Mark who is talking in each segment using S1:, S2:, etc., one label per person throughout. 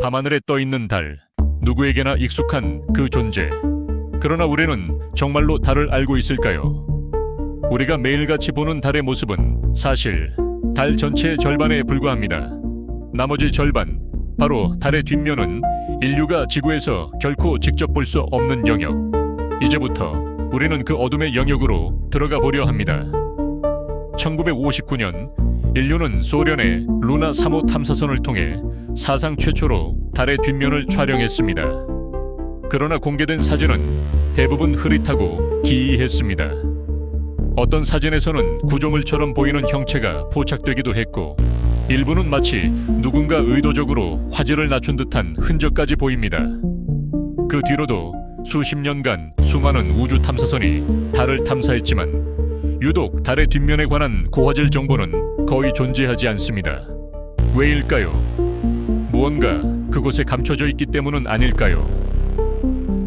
S1: 밤하늘에 떠있는 달, 누구에게나 익숙한 그 존재. 그러나 우리는 정말로 달을 알고 있을까요? 우리가 매일같이 보는 달의 모습은 사실 달 전체의 절반에 불과합니다. 나머지 절반, 바로 달의 뒷면은 인류가 지구에서 결코 직접 볼 수 없는 영역. 이제부터 우리는 그 어둠의 영역으로 들어가 보려 합니다. 1959년 인류는 소련의 루나 3호 탐사선을 통해 사상 최초로 달의 뒷면을 촬영했습니다. 그러나 공개된 사진은 대부분 흐릿하고 기이했습니다. 어떤 사진에서는 구조물처럼 보이는 형체가 포착되기도 했고, 일부는 마치 누군가 의도적으로 화질을 낮춘 듯한 흔적까지 보입니다. 그 뒤로도 수십 년간 수많은 우주 탐사선이 달을 탐사했지만 유독 달의 뒷면에 관한 고화질 정보는 거의 존재하지 않습니다. 왜일까요? 무언가 그곳에 감춰져 있기 때문은 아닐까요?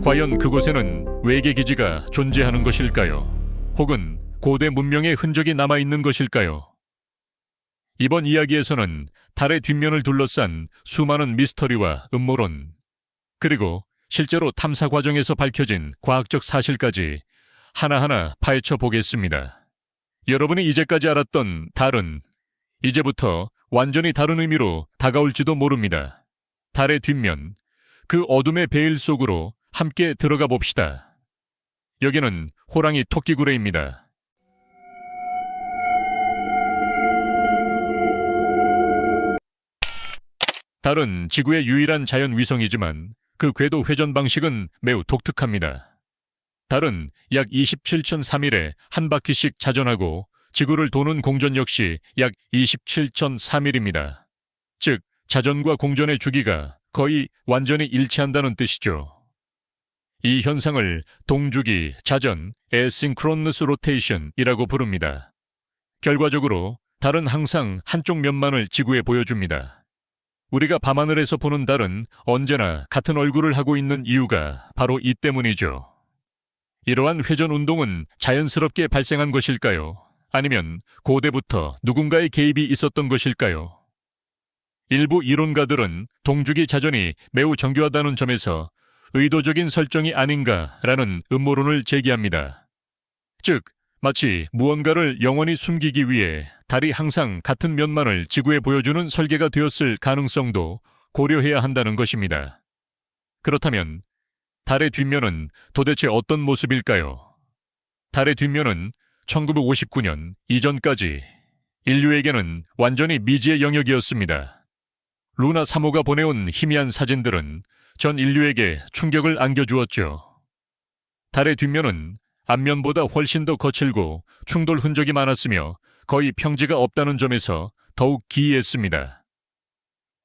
S1: 과연 그곳에는 외계 기지가 존재하는 것일까요? 혹은 고대 문명의 흔적이 남아있는 것일까요? 이번 이야기에서는 달의 뒷면을 둘러싼 수많은 미스터리와 음모론, 그리고 실제로 탐사 과정에서 밝혀진 과학적 사실까지 하나하나 파헤쳐 보겠습니다. 여러분이 이제까지 알았던 달은 이제부터 완전히 다른 의미로 다가올지도 모릅니다. 달의 뒷면, 그 어둠의 베일 속으로 함께 들어가 봅시다. 여기는 호랑이 토끼구레입니다. 달은 지구의 유일한 자연 위성이지만 그 궤도 회전 방식은 매우 독특합니다. 달은 약 27.3일에 한 바퀴씩 자전하고 지구를 도는 공전 역시 약 27.3일입니다. 즉, 자전과 공전의 주기가 거의 완전히 일치한다는 뜻이죠. 이 현상을 동주기, 자전, 에싱크로너스 로테이션이라고 부릅니다. 결과적으로 달은 항상 한쪽 면만을 지구에 보여줍니다. 우리가 밤하늘에서 보는 달은 언제나 같은 얼굴을 하고 있는 이유가 바로 이 때문이죠. 이러한 회전 운동은 자연스럽게 발생한 것일까요? 아니면 고대부터 누군가의 개입이 있었던 것일까요? 일부 이론가들은 동주기 자전이 매우 정교하다는 점에서 의도적인 설정이 아닌가라는 음모론을 제기합니다. 즉, 마치 무언가를 영원히 숨기기 위해 달이 항상 같은 면만을 지구에 보여주는 설계가 되었을 가능성도 고려해야 한다는 것입니다. 그렇다면 달의 뒷면은 도대체 어떤 모습일까요? 달의 뒷면은 1959년 이전까지 인류에게는 완전히 미지의 영역이었습니다. 루나 3호가 보내온 희미한 사진들은 전 인류에게 충격을 안겨주었죠. 달의 뒷면은 앞면보다 훨씬 더 거칠고 충돌 흔적이 많았으며 거의 평지가 없다는 점에서 더욱 기이했습니다.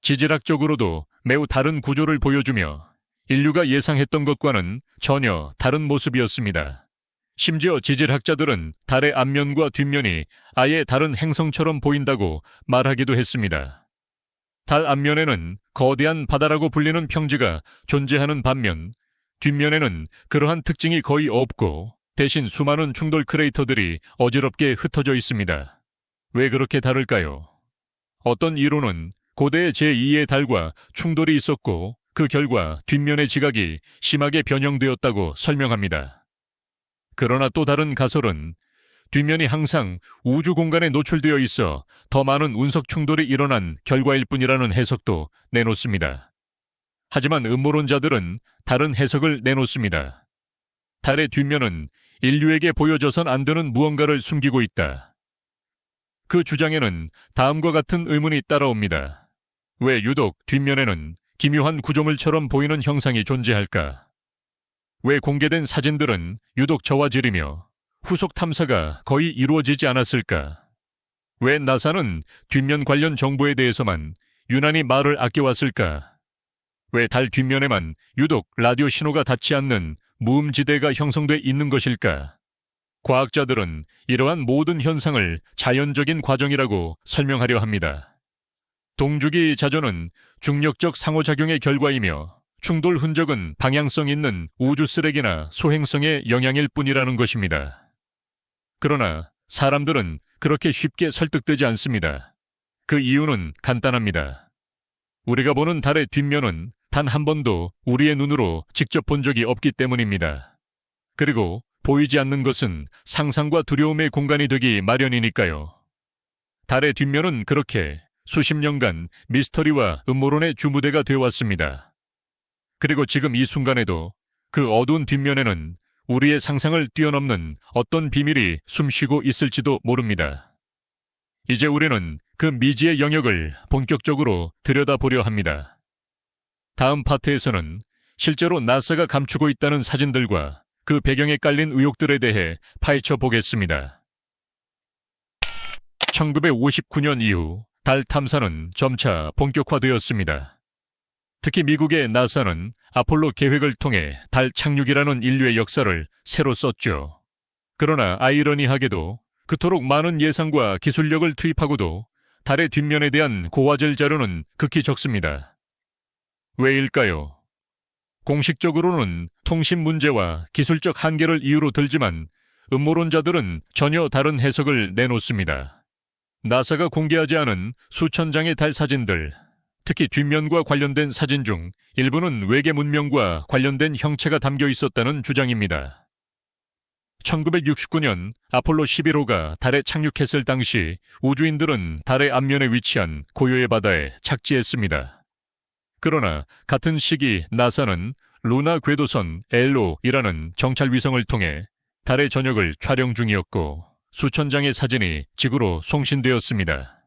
S1: 지질학적으로도 매우 다른 구조를 보여주며 인류가 예상했던 것과는 전혀 다른 모습이었습니다. 심지어 지질학자들은 달의 앞면과 뒷면이 아예 다른 행성처럼 보인다고 말하기도 했습니다. 달 앞면에는 거대한 바다라고 불리는 평지가 존재하는 반면 뒷면에는 그러한 특징이 거의 없고 대신 수많은 충돌 크레이터들이 어지럽게 흩어져 있습니다. 왜 그렇게 다를까요? 어떤 이론은 고대의 제2의 달과 충돌이 있었고 그 결과 뒷면의 지각이 심하게 변형되었다고 설명합니다. 그러나 또 다른 가설은 뒷면이 항상 우주 공간에 노출되어 있어 더 많은 운석 충돌이 일어난 결과일 뿐이라는 해석도 내놓습니다. 하지만 음모론자들은 다른 해석을 내놓습니다. 달의 뒷면은 인류에게 보여져선 안 되는 무언가를 숨기고 있다. 그 주장에는 다음과 같은 의문이 따라옵니다. 왜 유독 뒷면에는 기묘한 구조물처럼 보이는 형상이 존재할까? 왜 공개된 사진들은 유독 저화질이며 후속 탐사가 거의 이루어지지 않았을까? 왜 나사는 뒷면 관련 정보에 대해서만 유난히 말을 아껴왔을까? 왜 달 뒷면에만 유독 라디오 신호가 닿지 않는 무음지대가 형성돼 있는 것일까? 과학자들은 이러한 모든 현상을 자연적인 과정이라고 설명하려 합니다. 동주기 자전은 중력적 상호작용의 결과이며 충돌 흔적은 방향성 있는 우주 쓰레기나 소행성의 영향일 뿐이라는 것입니다. 그러나 사람들은 그렇게 쉽게 설득되지 않습니다. 그 이유는 간단합니다. 우리가 보는 달의 뒷면은 단 한 번도 우리의 눈으로 직접 본 적이 없기 때문입니다. 그리고 보이지 않는 것은 상상과 두려움의 공간이 되기 마련이니까요. 달의 뒷면은 그렇게 수십 년간 미스터리와 음모론의 주무대가 되어왔습니다. 그리고 지금 이 순간에도 그 어두운 뒷면에는 우리의 상상을 뛰어넘는 어떤 비밀이 숨쉬고 있을지도 모릅니다. 이제 우리는 그 미지의 영역을 본격적으로 들여다보려 합니다. 다음 파트에서는 실제로 나사가 감추고 있다는 사진들과 그 배경에 깔린 의혹들에 대해 파헤쳐 보겠습니다. 1959년 이후 달 탐사는 점차 본격화되었습니다. 특히 미국의 나사는 아폴로 계획을 통해 달 착륙이라는 인류의 역사를 새로 썼죠. 그러나 아이러니하게도 그토록 많은 예상과 기술력을 투입하고도 달의 뒷면에 대한 고화질 자료는 극히 적습니다. 왜일까요? 공식적으로는 통신 문제와 기술적 한계를 이유로 들지만 음모론자들은 전혀 다른 해석을 내놓습니다. 나사가 공개하지 않은 수천 장의 달 사진들, 특히 뒷면과 관련된 사진 중 일부는 외계 문명과 관련된 형체가 담겨 있었다는 주장입니다. 1969년 아폴로 11호가 달에 착륙했을 당시 우주인들은 달의 앞면에 위치한 고요의 바다에 착지했습니다. 그러나 같은 시기 나사는 루나 궤도선 LO이라는 정찰 위성을 통해 달의 전역을 촬영 중이었고 수천 장의 사진이 지구로 송신되었습니다.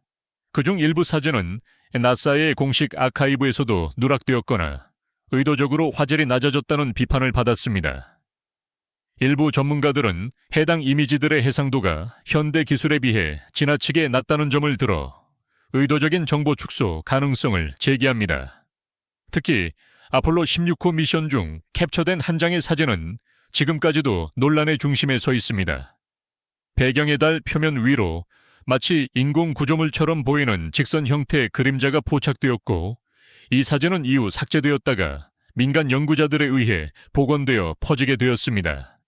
S1: 그중 일부 사진은 나사의 공식 아카이브에서도 누락되었거나 의도적으로 화질이 낮아졌다는 비판을 받았습니다. 일부 전문가들은 해당 이미지들의 해상도가 현대 기술에 비해 지나치게 낮다는 점을 들어 의도적인 정보 축소 가능성을 제기합니다. 특히 아폴로 16호 미션 중 캡처된 한 장의 사진은 지금까지도 논란의 중심에 서 있습니다. 배경의 달 표면 위로 마치 인공 구조물처럼 보이는 직선 형태의 그림자가 포착되었고 이 사진은 이후 삭제되었다가 민간 연구자들에 의해 복원되어 퍼지게 되었습니다.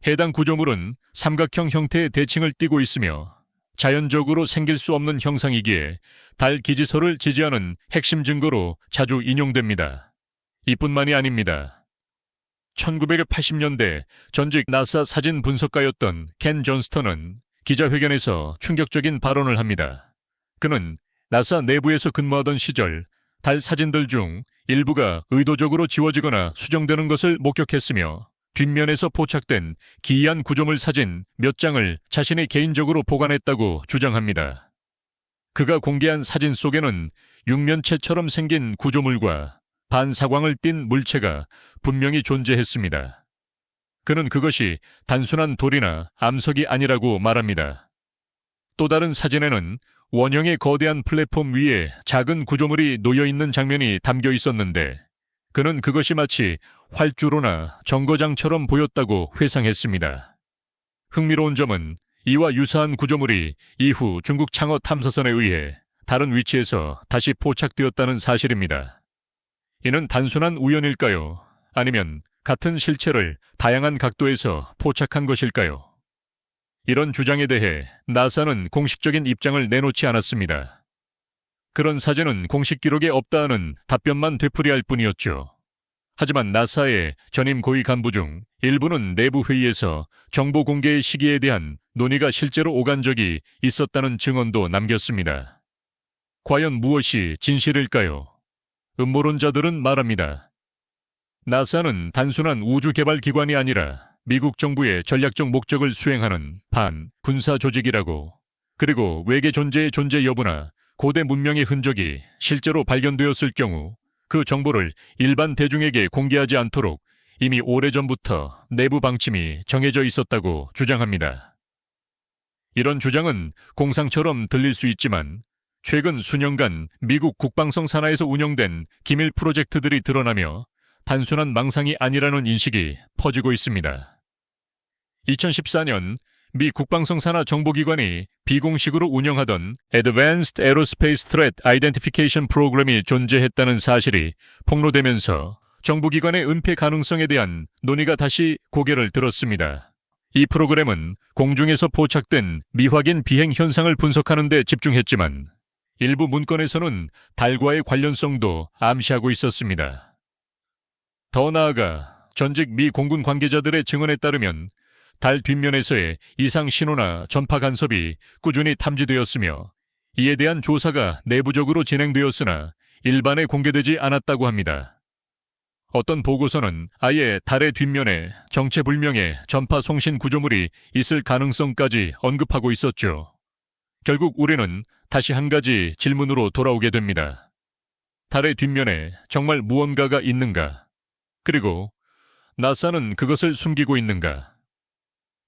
S1: 해당 구조물은 삼각형 형태의 대칭을 띠고 있으며 자연적으로 생길 수 없는 형상이기에 달 기지설을 지지하는 핵심 증거로 자주 인용됩니다. 이뿐만이 아닙니다. 1980년대 전직 나사 사진 분석가였던 켄 존스턴은 기자회견에서 충격적인 발언을 합니다. 그는 나사 내부에서 근무하던 시절 달 사진들 중 일부가 의도적으로 지워지거나 수정되는 것을 목격했으며 뒷면에서 포착된 기이한 구조물 사진 몇 장을 자신이 개인적으로 보관했다고 주장합니다. 그가 공개한 사진 속에는 육면체처럼 생긴 구조물과 반사광을 띤 물체가 분명히 존재했습니다. 그는 그것이 단순한 돌이나 암석이 아니라고 말합니다. 또 다른 사진에는 원형의 거대한 플랫폼 위에 작은 구조물이 놓여있는 장면이 담겨 있었는데 그는 그것이 마치 활주로나 정거장처럼 보였다고 회상했습니다. 흥미로운 점은 이와 유사한 구조물이 이후 중국 창어 탐사선에 의해 다른 위치에서 다시 포착되었다는 사실입니다. 이는 단순한 우연일까요? 아니면 같은 실체를 다양한 각도에서 포착한 것일까요? 이런 주장에 대해 나사는 공식적인 입장을 내놓지 않았습니다. 그런 사진은 공식 기록에 없다는 답변만 되풀이할 뿐이었죠. 하지만 나사의 전임 고위 간부 중 일부는 내부 회의에서 정보 공개의 시기에 대한 논의가 실제로 오간 적이 있었다는 증언도 남겼습니다. 과연 무엇이 진실일까요? 음모론자들은 말합니다. 나사는 단순한 우주 개발 기관이 아니라 미국 정부의 전략적 목적을 수행하는 군사 조직이라고, 그리고 외계 존재의 존재 여부나 고대 문명의 흔적이 실제로 발견되었을 경우 그 정보를 일반 대중에게 공개하지 않도록 이미 오래전부터 내부 방침이 정해져 있었다고 주장합니다. 이런 주장은 공상처럼 들릴 수 있지만 최근 수년간 미국 국방성 산하에서 운영된 기밀 프로젝트들이 드러나며 단순한 망상이 아니라는 인식이 퍼지고 있습니다. 2014년 미 국방성 산하 정보기관이 비공식으로 운영하던 Advanced Aerospace Threat Identification 프로그램이 존재했다는 사실이 폭로되면서 정부기관의 은폐 가능성에 대한 논의가 다시 고개를 들었습니다. 이 프로그램은 공중에서 포착된 미확인 비행 현상을 분석하는 데 집중했지만 일부 문건에서는 달과의 관련성도 암시하고 있었습니다. 더 나아가 전직 미 공군 관계자들의 증언에 따르면 달 뒷면에서의 이상 신호나 전파 간섭이 꾸준히 탐지되었으며 이에 대한 조사가 내부적으로 진행되었으나 일반에 공개되지 않았다고 합니다. 어떤 보고서는 아예 달의 뒷면에 정체불명의 전파 송신 구조물이 있을 가능성까지 언급하고 있었죠. 결국 우리는 다시 한 가지 질문으로 돌아오게 됩니다. 달의 뒷면에 정말 무언가가 있는가? 그리고 나사는 그것을 숨기고 있는가?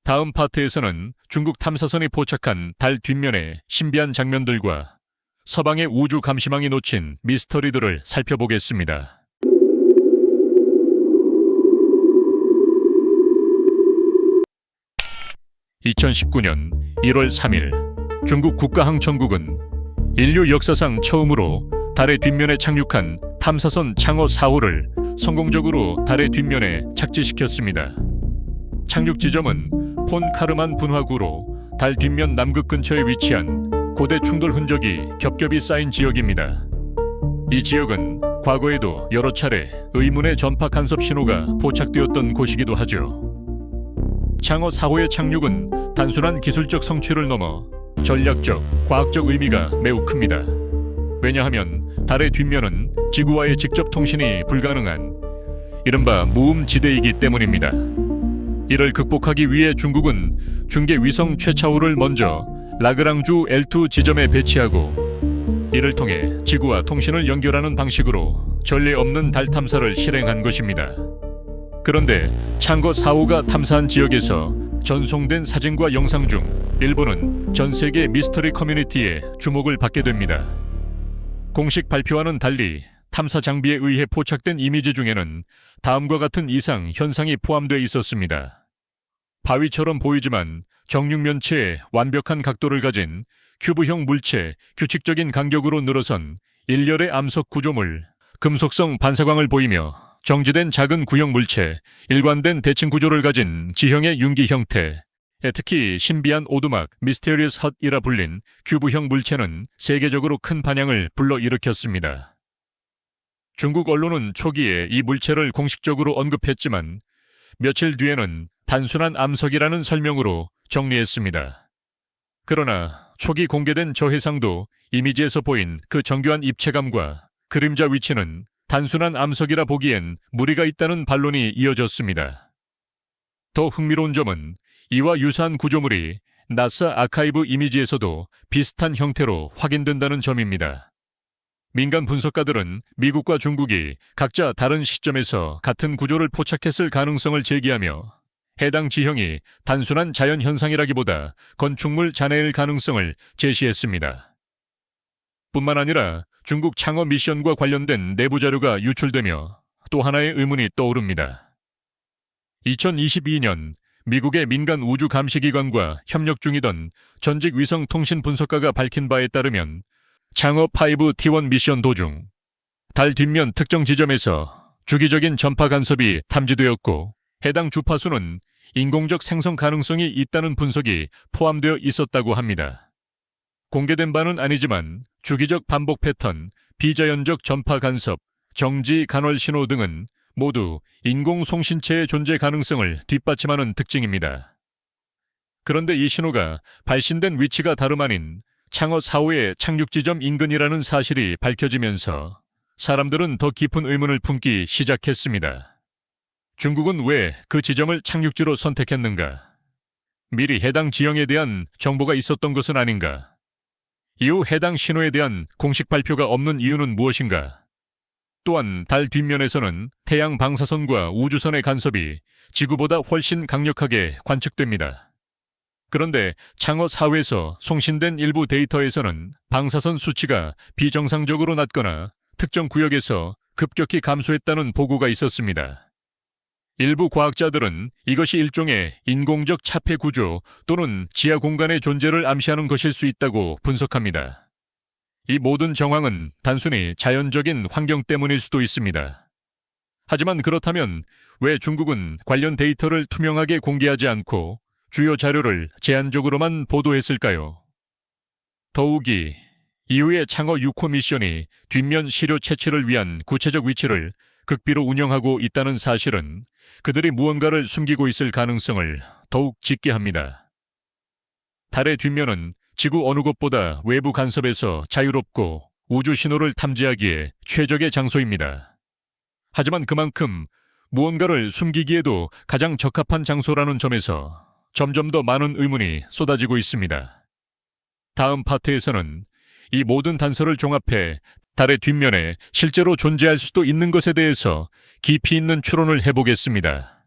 S1: 다음 파트에서는 중국 탐사선이 포착한 달 뒷면의 신비한 장면들과 서방의 우주 감시망이 놓친 미스터리들을 살펴보겠습니다. 2019년 1월 3일 중국 국가항천국은 인류 역사상 처음으로 달의 뒷면에 착륙한 탐사선 창어 4호를 성공적으로 달의 뒷면에 착지시켰습니다. 착륙 지점은 폰 카르만 분화구로 달 뒷면 남극 근처에 위치한 고대 충돌 흔적이 겹겹이 쌓인 지역입니다. 이 지역은 과거에도 여러 차례 의문의 전파 간섭 신호가 포착되었던 곳이기도 하죠. 창어 4호의 착륙은 단순한 기술적 성취를 넘어 전략적, 과학적 의미가 매우 큽니다. 왜냐하면 달의 뒷면은 지구와의 직접 통신이 불가능한 이른바 무음지대이기 때문입니다. 이를 극복하기 위해 중국은 중계 위성 최차호를 먼저 라그랑주 L2 지점에 배치하고 이를 통해 지구와 통신을 연결하는 방식으로 전례 없는 달 탐사를 실행한 것입니다. 그런데 창거 4호가 탐사한 지역에서 전송된 사진과 영상 중 일부는 전 세계 미스터리 커뮤니티의 주목을 받게 됩니다. 공식 발표와는 달리 탐사 장비에 의해 포착된 이미지 중에는 다음과 같은 이상 현상이 포함되어 있었습니다. 바위처럼 보이지만 정육면체의 완벽한 각도를 가진 큐브형 물체, 규칙적인 간격으로 늘어선 일렬의 암석 구조물, 금속성 반사광을 보이며 정지된 작은 구형 물체, 일관된 대칭 구조를 가진 지형의 융기 형태, 특히 신비한 오두막, 미스테리어스 헛이라 불린 큐브형 물체는 세계적으로 큰 반향을 불러일으켰습니다. 중국 언론은 초기에 이 물체를 공식적으로 언급했지만 며칠 뒤에는 단순한 암석이라는 설명으로 정리했습니다. 그러나 초기 공개된 저해상도 이미지에서 보인 그 정교한 입체감과 그림자 위치는 단순한 암석이라 보기엔 무리가 있다는 반론이 이어졌습니다. 더 흥미로운 점은 이와 유사한 구조물이 나사 아카이브 이미지에서도 비슷한 형태로 확인된다는 점입니다. 민간 분석가들은 미국과 중국이 각자 다른 시점에서 같은 구조를 포착했을 가능성을 제기하며 해당 지형이 단순한 자연현상이라기보다 건축물 잔해일 가능성을 제시했습니다. 뿐만 아니라 중국 창어 미션과 관련된 내부 자료가 유출되며 또 하나의 의문이 떠오릅니다. 2022년 미국의 민간 우주 감시기관과 협력 중이던 전직 위성 통신 분석가가 밝힌 바에 따르면 창어 5 T1 미션 도중 달 뒷면 특정 지점에서 주기적인 전파 간섭이 탐지되었고 해당 주파수는 인공적 생성 가능성이 있다는 분석이 포함되어 있었다고 합니다. 공개된 바는 아니지만 주기적 반복 패턴, 비자연적 전파 간섭, 정지 간헐 신호 등은 모두 인공송신체의 존재 가능성을 뒷받침하는 특징입니다. 그런데 이 신호가 발신된 위치가 다름 아닌 창어 4호의 착륙 지점 인근이라는 사실이 밝혀지면서 사람들은 더 깊은 의문을 품기 시작했습니다. 중국은 왜 그 지점을 착륙지로 선택했는가? 미리 해당 지형에 대한 정보가 있었던 것은 아닌가? 이후 해당 신호에 대한 공식 발표가 없는 이유는 무엇인가? 또한 달 뒷면에서는 태양 방사선과 우주선의 간섭이 지구보다 훨씬 강력하게 관측됩니다. 그런데 창어 4호에서 송신된 일부 데이터에서는 방사선 수치가 비정상적으로 낮거나 특정 구역에서 급격히 감소했다는 보고가 있었습니다. 일부 과학자들은 이것이 일종의 인공적 차폐 구조 또는 지하 공간의 존재를 암시하는 것일 수 있다고 분석합니다. 이 모든 정황은 단순히 자연적인 환경 때문일 수도 있습니다. 하지만 그렇다면 왜 중국은 관련 데이터를 투명하게 공개하지 않고 주요 자료를 제한적으로만 보도했을까요? 더욱이 이후에 창어 6호 미션이 뒷면 시료 채취를 위한 구체적 위치를 극비로 운영하고 있다는 사실은 그들이 무언가를 숨기고 있을 가능성을 더욱 짙게 합니다. 달의 뒷면은 지구 어느 곳보다 외부 간섭에서 자유롭고 우주 신호를 탐지하기에 최적의 장소입니다. 하지만 그만큼 무언가를 숨기기에도 가장 적합한 장소라는 점에서 점점 더 많은 의문이 쏟아지고 있습니다. 다음 파트에서는 이 모든 단서를 종합해 달의 뒷면에 실제로 존재할 수도 있는 것에 대해서 깊이 있는 추론을 해보겠습니다.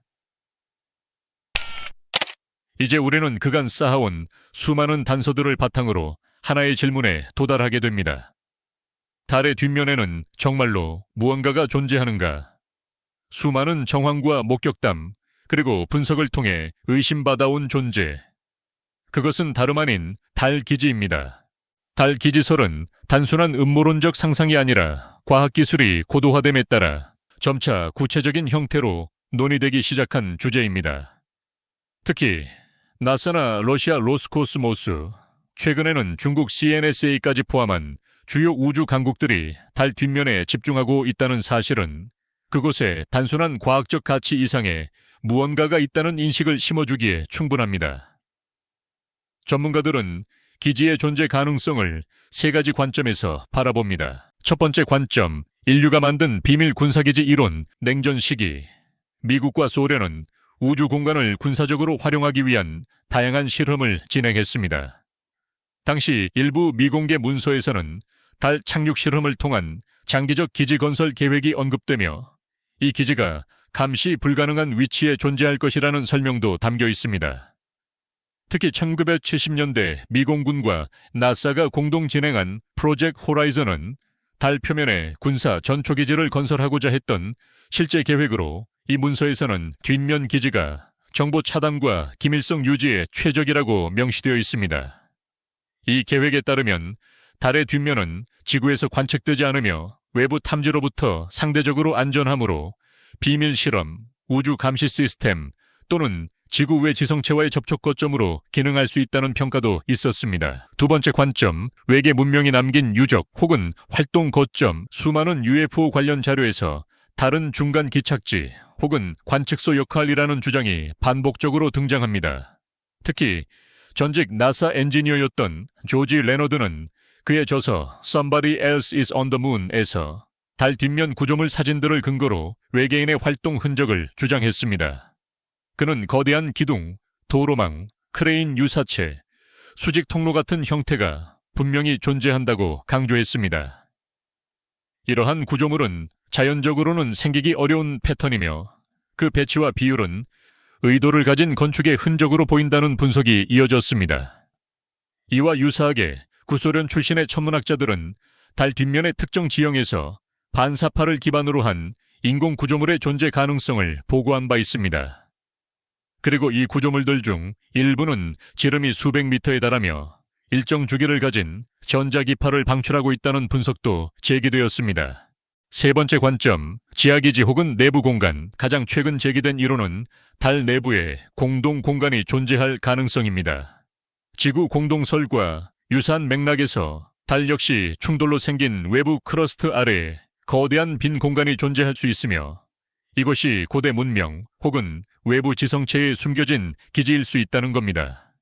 S1: 이제 우리는 그간 쌓아온 수많은 단서들을 바탕으로 하나의 질문에 도달하게 됩니다. 달의 뒷면에는 정말로 무언가가 존재하는가? 수많은 정황과 목격담, 그리고 분석을 통해 의심받아온 존재. 그것은 다름 아닌 달 기지입니다. 달 기지설은 단순한 음모론적 상상이 아니라 과학기술이 고도화됨에 따라 점차 구체적인 형태로 논의되기 시작한 주제입니다. 특히 나사나 러시아 로스코스모스, 최근에는 중국 CNSA까지 포함한 주요 우주 강국들이 달 뒷면에 집중하고 있다는 사실은 그곳에 단순한 과학적 가치 이상의 무언가가 있다는 인식을 심어주기에 충분합니다. 전문가들은 기지의 존재 가능성을 세 가지 관점에서 바라봅니다. 첫 번째 관점, 인류가 만든 비밀 군사기지 이론, 냉전 시기. 미국과 소련은 우주 공간을 군사적으로 활용하기 위한 다양한 실험을 진행했습니다. 당시 일부 미공개 문서에서는 달 착륙 실험을 통한 장기적 기지 건설 계획이 언급되며 이 기지가 감시 불가능한 위치에 존재할 것이라는 설명도 담겨 있습니다. 특히 1970년대 미공군과 나사가 공동 진행한 프로젝트 호라이즌은 달 표면에 군사 전초기지를 건설하고자 했던 실제 계획으로 이 문서에서는 뒷면 기지가 정보 차단과 기밀성 유지에 최적이라고 명시되어 있습니다. 이 계획에 따르면 달의 뒷면은 지구에서 관측되지 않으며 외부 탐지로부터 상대적으로 안전하므로 비밀 실험, 우주 감시 시스템 또는 지구 외 지성체와의 접촉 거점으로 기능할 수 있다는 평가도 있었습니다. 두 번째 관점, 외계 문명이 남긴 유적 혹은 활동 거점. 수많은 UFO 관련 자료에서 다른 중간 기착지 혹은 관측소 역할이라는 주장이 반복적으로 등장합니다. 특히 전직 나사 엔지니어였던 조지 레너드는 그의 저서 Somebody Else is on the Moon에서 달 뒷면 구조물 사진들을 근거로 외계인의 활동 흔적을 주장했습니다. 그는 거대한 기둥, 도로망, 크레인 유사체, 수직 통로 같은 형태가 분명히 존재한다고 강조했습니다. 이러한 구조물은 자연적으로는 생기기 어려운 패턴이며 그 배치와 비율은 의도를 가진 건축의 흔적으로 보인다는 분석이 이어졌습니다. 이와 유사하게 구소련 출신의 천문학자들은 달 뒷면의 특정 지형에서 반사파를 기반으로 한 인공 구조물의 존재 가능성을 보고한 바 있습니다. 그리고 이 구조물들 중 일부는 지름이 수백 미터에 달하며 일정 주기를 가진 전자기파를 방출하고 있다는 분석도 제기되었습니다. 세 번째 관점, 지하기지 혹은 내부 공간. 가장 최근 제기된 이론은 달 내부에 공동 공간이 존재할 가능성입니다. 지구 공동설과 유사한 맥락에서 달 역시 충돌로 생긴 외부 크러스트 아래에 거대한 빈 공간이 존재할 수 있으며 이것이 고대 문명 혹은 외부 지성체에 숨겨진 기지일 수 있다는 겁니다.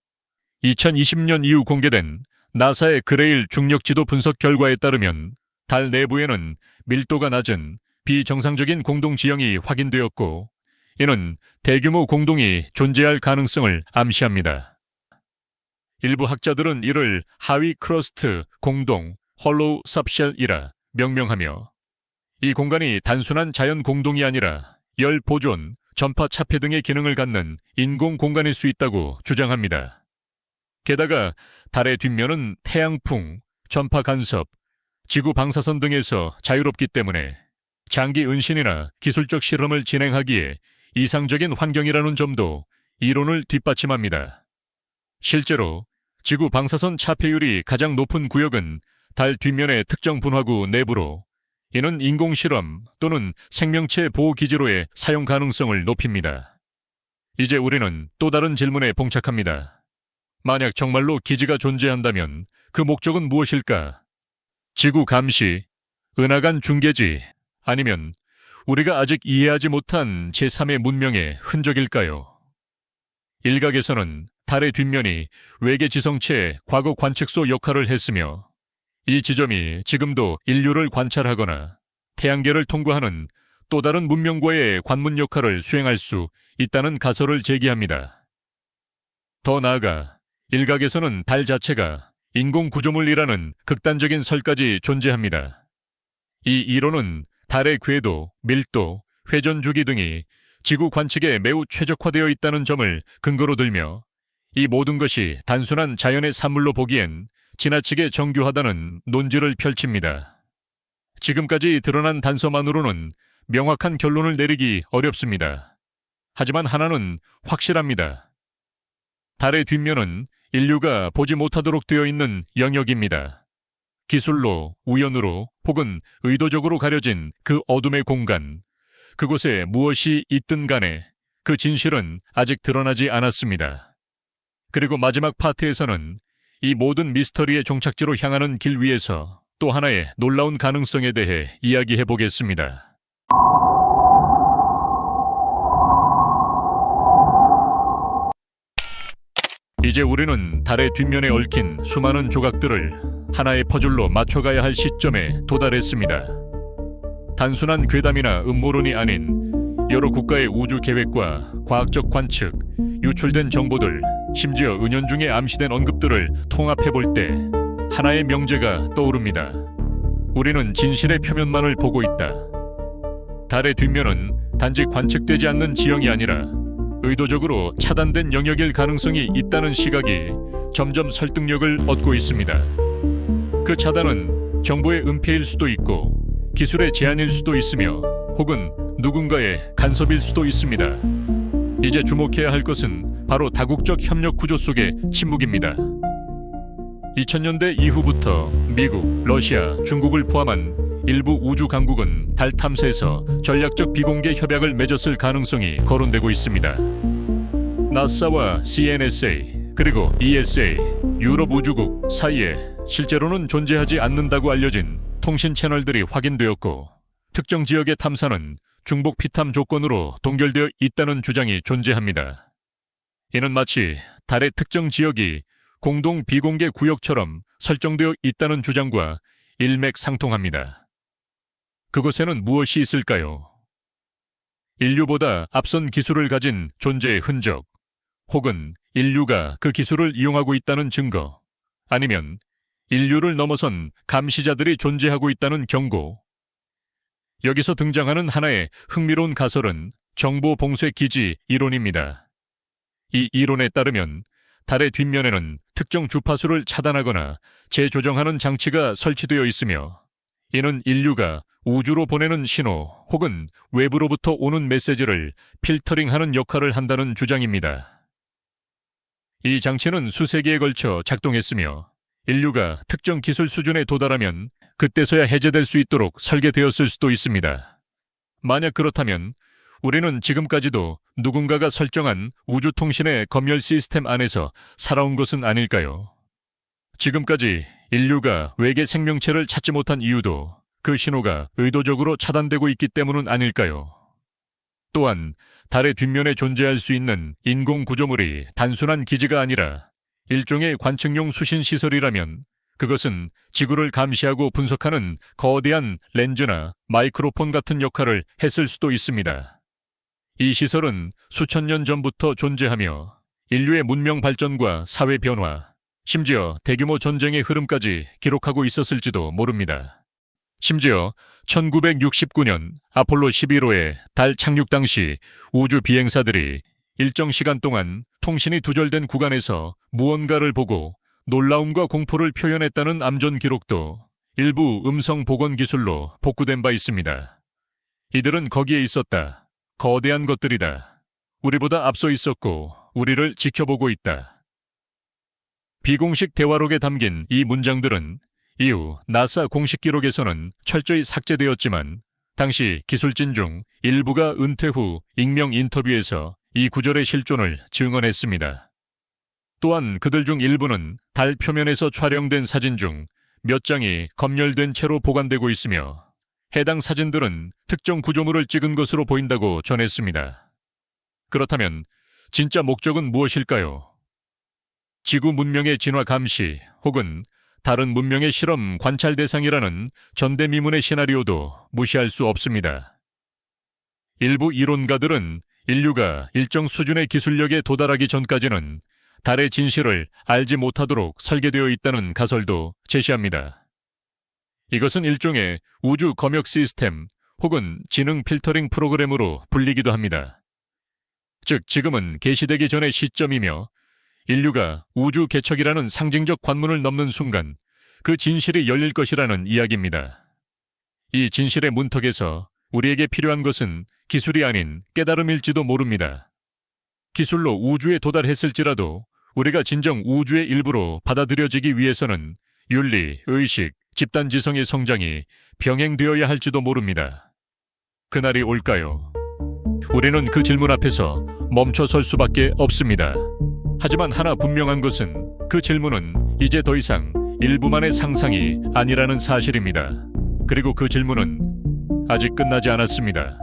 S1: 2020년 이후 공개된 나사의 그레일 중력지도 분석 결과에 따르면 달 내부에는 밀도가 낮은 비정상적인 공동 지형이 확인되었고 이는 대규모 공동이 존재할 가능성을 암시합니다. 일부 학자들은 이를 하위 크러스트 공동 홀로우 섭쉘이라 명명하며 이 공간이 단순한 자연 공동이 아니라 열 보존, 전파 차폐 등의 기능을 갖는 인공 공간일 수 있다고 주장합니다. 게다가 달의 뒷면은 태양풍, 전파 간섭, 지구 방사선 등에서 자유롭기 때문에 장기 은신이나 기술적 실험을 진행하기에 이상적인 환경이라는 점도 이론을 뒷받침합니다. 실제로 지구 방사선 차폐율이 가장 높은 구역은 달 뒷면의 특정 분화구 내부로 이는 인공실험 또는 생명체 보호기지로의 사용 가능성을 높입니다. 이제 우리는 또 다른 질문에 봉착합니다. 만약 정말로 기지가 존재한다면 그 목적은 무엇일까? 지구 감시, 은하간 중계지, 아니면 우리가 아직 이해하지 못한 제3의 문명의 흔적일까요? 일각에서는 달의 뒷면이 외계 지성체의 과거 관측소 역할을 했으며 이 지점이 지금도 인류를 관찰하거나 태양계를 통과하는 또 다른 문명과의 관문 역할을 수행할 수 있다는 가설을 제기합니다. 더 나아가 일각에서는 달 자체가 인공 구조물이라는 극단적인 설까지 존재합니다. 이 이론은 달의 궤도, 밀도, 회전 주기 등이 지구 관측에 매우 최적화되어 있다는 점을 근거로 들며 이 모든 것이 단순한 자연의 산물로 보기엔 지나치게 정교하다는 논지를 펼칩니다. 지금까지 드러난 단서만으로는 명확한 결론을 내리기 어렵습니다. 하지만 하나는 확실합니다. 달의 뒷면은 인류가 보지 못하도록 되어 있는 영역입니다. 기술로, 우연으로 혹은 의도적으로 가려진 그 어둠의 공간, 그곳에 무엇이 있든 간에 그 진실은 아직 드러나지 않았습니다. 그리고 마지막 파트에서는 이 모든 미스터리의 종착지로 향하는 길 위에서 또 하나의 놀라운 가능성에 대해 이야기해 보겠습니다. 이제 우리는 달의 뒷면에 얽힌 수많은 조각들을 하나의 퍼즐로 맞춰가야 할 시점에 도달했습니다. 단순한 괴담이나 음모론이 아닌 여러 국가의 우주 계획과 과학적 관측, 유출된 정보들, 심지어 은연중에 암시된 언급들을 통합해 볼 때 하나의 명제가 떠오릅니다. 우리는 진실의 표면만을 보고 있다. 달의 뒷면은 단지 관측되지 않는 지형이 아니라 의도적으로 차단된 영역일 가능성이 있다는 시각이 점점 설득력을 얻고 있습니다. 그 차단은 정보의 은폐일 수도 있고 기술의 제한일 수도 있으며 혹은 누군가의 간섭일 수도 있습니다. 이제 주목해야 할 것은 바로 다국적 협력 구조 속의 침묵입니다. 2000년대 이후부터 미국, 러시아, 중국을 포함한 일부 우주 강국은 달 탐사에서 전략적 비공개 협약을 맺었을 가능성이 거론되고 있습니다. 나사와 CNSA 그리고 ESA, 유럽 우주국 사이에 실제로는 존재하지 않는다고 알려진 통신 채널들이 확인되었고 특정 지역의 탐사는 중복 피탐 조건으로 동결되어 있다는 주장이 존재합니다. 이는 마치 달의 특정 지역이 공동 비공개 구역처럼 설정되어 있다는 주장과 일맥상통합니다. 그곳에는 무엇이 있을까요? 인류보다 앞선 기술을 가진 존재의 흔적, 혹은 인류가 그 기술을 이용하고 있다는 증거, 아니면 인류를 넘어선 감시자들이 존재하고 있다는 경고. 여기서 등장하는 하나의 흥미로운 가설은 정보 봉쇄 기지 이론입니다. 이 이론에 따르면 달의 뒷면에는 특정 주파수를 차단하거나 재조정하는 장치가 설치되어 있으며 이는 인류가 우주로 보내는 신호 혹은 외부로부터 오는 메시지를 필터링하는 역할을 한다는 주장입니다. 이 장치는 수세기에 걸쳐 작동했으며 인류가 특정 기술 수준에 도달하면 그때서야 해제될 수 있도록 설계되었을 수도 있습니다. 만약 그렇다면 우리는 지금까지도 누군가가 설정한 우주통신의 검열 시스템 안에서 살아온 것은 아닐까요? 지금까지 인류가 외계 생명체를 찾지 못한 이유도 그 신호가 의도적으로 차단되고 있기 때문은 아닐까요? 또한 달의 뒷면에 존재할 수 있는 인공 구조물이 단순한 기지가 아니라 일종의 관측용 수신 시설이라면 그것은 지구를 감시하고 분석하는 거대한 렌즈나 마이크로폰 같은 역할을 했을 수도 있습니다. 이 시설은 수천 년 전부터 존재하며 인류의 문명 발전과 사회 변화, 심지어 대규모 전쟁의 흐름까지 기록하고 있었을지도 모릅니다. 심지어 1969년 아폴로 11호의 달 착륙 당시 우주 비행사들이 일정 시간 동안 통신이 두절된 구간에서 무언가를 보고 놀라움과 공포를 표현했다는 암전 기록도 일부 음성 복원 기술로 복구된 바 있습니다. 이들은 거기에 있었다. 거대한 것들이다. 우리보다 앞서 있었고 우리를 지켜보고 있다. 비공식 대화록에 담긴 이 문장들은 이후 나사 공식 기록에서는 철저히 삭제되었지만 당시 기술진 중 일부가 은퇴 후 익명 인터뷰에서 이 구절의 실존을 증언했습니다. 또한 그들 중 일부는 달 표면에서 촬영된 사진 중 몇 장이 검열된 채로 보관되고 있으며 해당 사진들은 특정 구조물을 찍은 것으로 보인다고 전했습니다. 그렇다면 진짜 목적은 무엇일까요? 지구 문명의 진화 감시 혹은 다른 문명의 실험 관찰 대상이라는 전대미문의 시나리오도 무시할 수 없습니다. 일부 이론가들은 인류가 일정 수준의 기술력에 도달하기 전까지는 달의 진실을 알지 못하도록 설계되어 있다는 가설도 제시합니다. 이것은 일종의 우주 검역 시스템 혹은 지능 필터링 프로그램으로 불리기도 합니다. 즉, 지금은 개시되기 전의 시점이며 인류가 우주 개척이라는 상징적 관문을 넘는 순간 그 진실이 열릴 것이라는 이야기입니다. 이 진실의 문턱에서 우리에게 필요한 것은 기술이 아닌 깨달음일지도 모릅니다. 기술로 우주에 도달했을지라도 우리가 진정 우주의 일부로 받아들여지기 위해서는 윤리, 의식, 집단지성의 성장이 병행되어야 할지도 모릅니다. 그날이 올까요? 우리는 그 질문 앞에서 멈춰설 수밖에 없습니다. 하지만 하나 분명한 것은 그 질문은 이제 더 이상 일부만의 상상이 아니라는 사실입니다. 그리고 그 질문은 아직 끝나지 않았습니다.